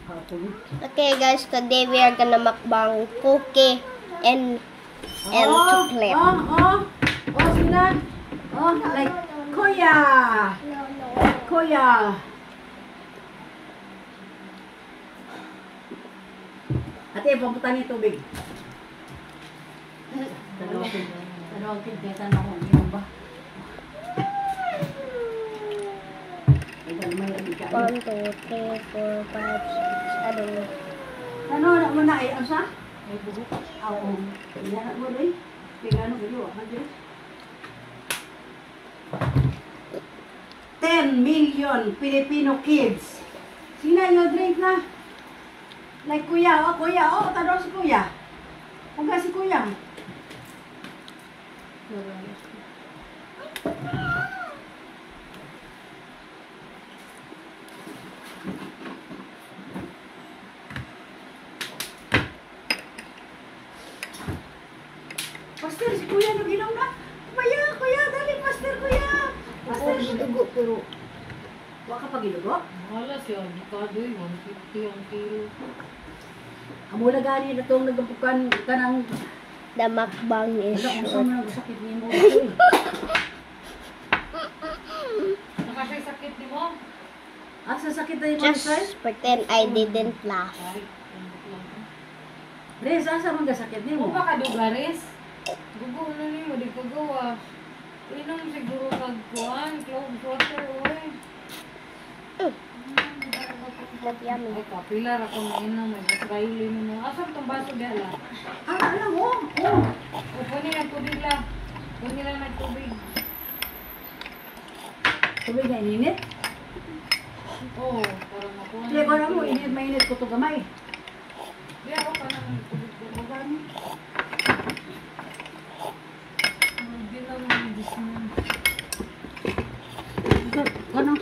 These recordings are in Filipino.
Okay guys, today we are gonna mukbang cookie and chocolate. Sila. Like Kuya. Kuya. Ate, pamputan niyo tubig. Tanawagin kaya tanong ko yun ba? 1, 2, 3, 4, 5, 6, ano? Ano na mo na ay asa? Ay buhok. Oo. Yan mo rin. Kaya ano gulo? 10 million Filipino kids. Sina yung drink na? Like kuya, tanong si kuya. Huwag si kuya. Pastor, si kuya nag-inom na. Kuya, dali, pastor, kuya. Pastor, gidugo, pero waka pa gidugo? Wala siya, bukado yun, 150 ang kilo. Amo na gani na itong nagapukan ka ng... The mukbang is Wala, kung short. saan mo sakit niyo mo. Nakasya sakit di mo? Sa sakit na yung mga sir? Just pretend I didn't laugh. Ay, Res, asa mga sakit niyo mo mo? ba kadugaris? Gugo na niyo, di ko gawa. Inom siguro kagkuhan, clove water, oy. Not yummy. Ay, kapilar ako na inom, may Israeli mo. Asam itong baso dala? Alam mo? O, puni ng tubig lang. Puni lang ng tubig. Tubig na ininit? Oo, parang makuha Hindi ko alam mo, init mainit ko ito gamay. Di ako pa ng tubig ko. Magano? Hindi lang yung disman. Ano?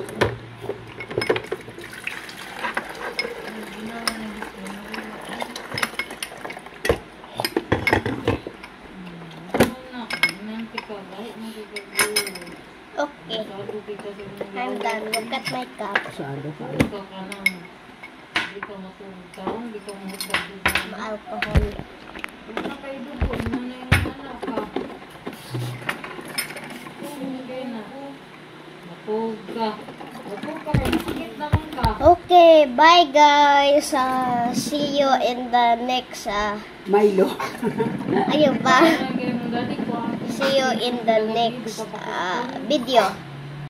Okay, I'm done. Look at my cup. Sado ka. Hindi ka matulog, hindi ka matulog. Alcohol. Kung na kayo dugo, na yung anak ka. Hindi na. Matulog ka. Matulog ka, masakit naman ka. Okay, bye guys. See you in the next. Milo. Ayun pa. Kaya mo dati ko. See you in the next video.